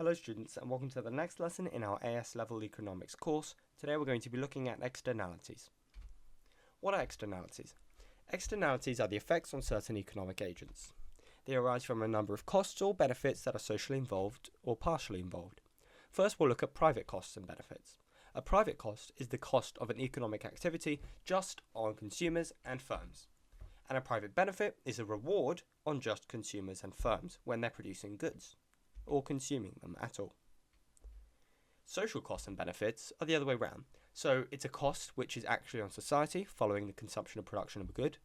Hello students, and welcome to the next lesson in our AS level economics course. Today we're going to be looking at externalities. What are externalities? Externalities are the effects on certain economic agents. They arise from a number of costs or benefits that are socially involved or partially involved. First, we'll look at private costs and benefits. A private cost is the cost of an economic activity just on consumers and firms. And a private benefit is a reward on just consumers and firms when they're producing goods or consuming them at all. Social costs and benefits are the other way around. So it's a cost which is actually on society following the consumption or production of a good,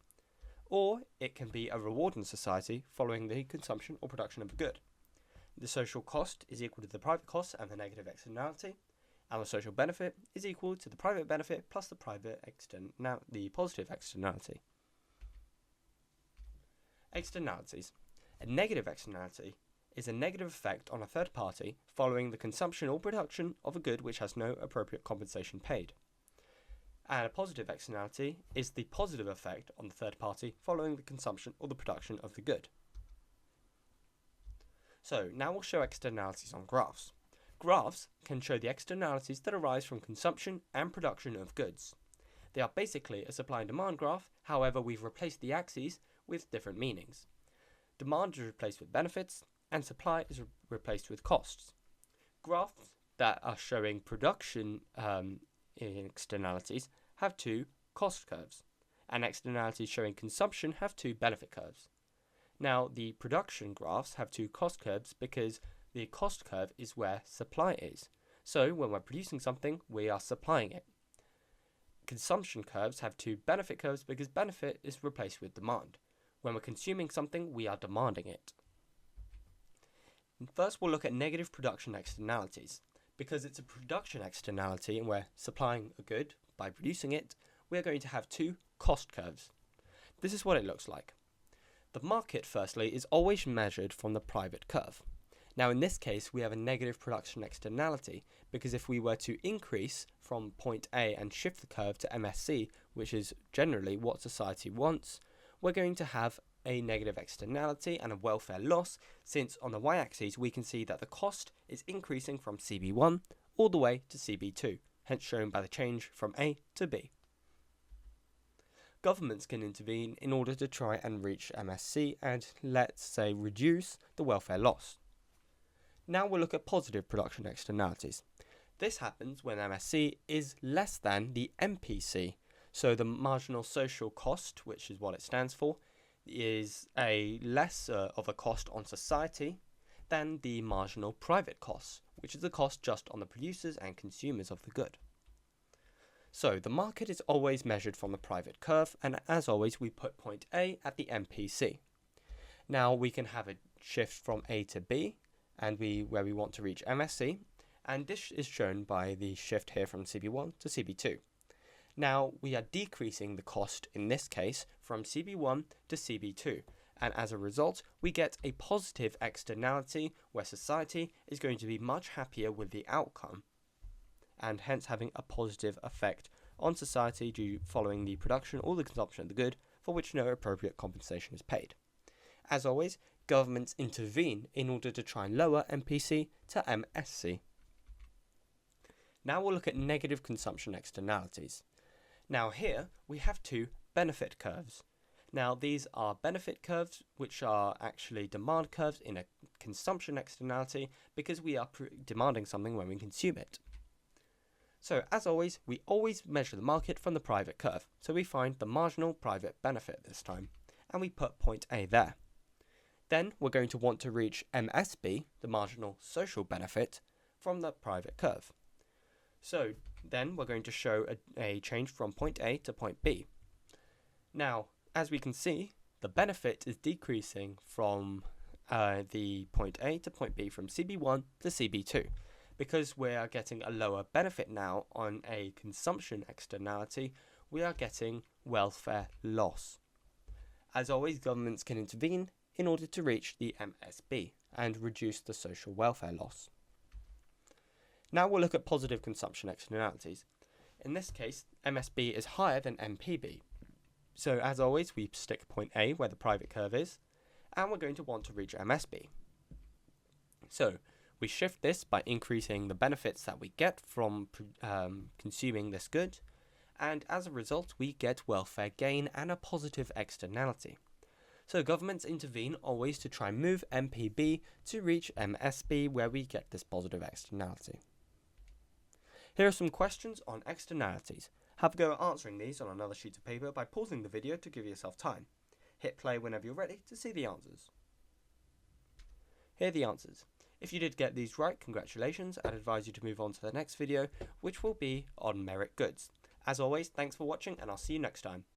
or it can be a reward on society following the consumption or production of a good. The social cost is equal to the private cost and the negative externality, and the social benefit is equal to the private benefit plus the positive externality. Externalities. A negative externality is a negative effect on a third party following the consumption or production of a good which has no appropriate compensation paid. And a positive externality is the positive effect on the third party following the consumption or the production of the good. So now we'll show externalities on graphs. Graphs can show the externalities that arise from consumption and production of goods. They are basically a supply and demand graph, however we've replaced the axes with different meanings. Demand is replaced with benefits, and supply is replaced with costs. Graphs that are showing production externalities have two cost curves, and externalities showing consumption have two benefit curves. Now, the production graphs have two cost curves because the cost curve is where supply is. So, when we're producing something, we are supplying it. Consumption curves have two benefit curves because benefit is replaced with demand. When we're consuming something, we are demanding it. First, we'll look at negative production externalities. Because it's a production externality and we're supplying a good by producing it, we're going to have two cost curves. This is what it looks like. The market, firstly, is always measured from the private curve. Now, in this case, we have a negative production externality because if we were to increase from point A and shift the curve to MSC, which is generally what society wants, we're going to have a negative externality and a welfare loss, since on the y-axis we can see that the cost is increasing from CB1 all the way to CB2, hence shown by the change from A to B. Governments can intervene in order to try and reach MSC and, let's say, reduce the welfare loss. Now we'll look at positive production externalities. This happens when MSC is less than the MPC, so the marginal social cost, which is what it stands for, is a lesser of a cost on society than the marginal private cost, which is the cost just on the producers and consumers of the good. So the market is always measured from the private curve, and as always we put point A at the MPC. Now we can have a shift from A to B, and where we want to reach MSC, and this is shown by the shift here from CB1 to CB2. Now, we are decreasing the cost in this case from CB1 to CB2, and as a result, we get a positive externality where society is going to be much happier with the outcome, and hence having a positive effect on society due following the production or the consumption of the good for which no appropriate compensation is paid. As always, governments intervene in order to try and lower MPC to MSC. Now we'll look at negative consumption externalities. Now here we have two benefit curves. Now these are benefit curves which are actually demand curves in a consumption externality because we are demanding something when we consume it. So as always, we always measure the market from the private curve. So we find the marginal private benefit this time and we put point A there. Then we're going to want to reach MSB, the marginal social benefit, from the private curve. So then we're going to show a change from point A to point B. Now, as we can see, the benefit is decreasing from the point A to point B from CB1 to CB2 because we are getting a lower benefit now on a consumption externality. We are getting welfare loss. As always, governments can intervene in order to reach the MSB and reduce the social welfare loss. Now we'll look at positive consumption externalities. In this case, MSB is higher than MPB. So as always, we stick point A where the private curve is, and we're going to want to reach MSB. So We shift this by increasing the benefits that we get from consuming this good, and as a result we get welfare gain and a positive externality. So governments intervene always to try and move MPB to reach MSB, where we get this positive externality. Here are some questions on externalities. Have a go at answering these on another sheet of paper by pausing the video to give yourself time. Hit play whenever you're ready to see the answers. Here are the answers. If you did get these right, congratulations. I'd advise you to move on to the next video, which will be on merit goods. As always, thanks for watching and I'll see you next time.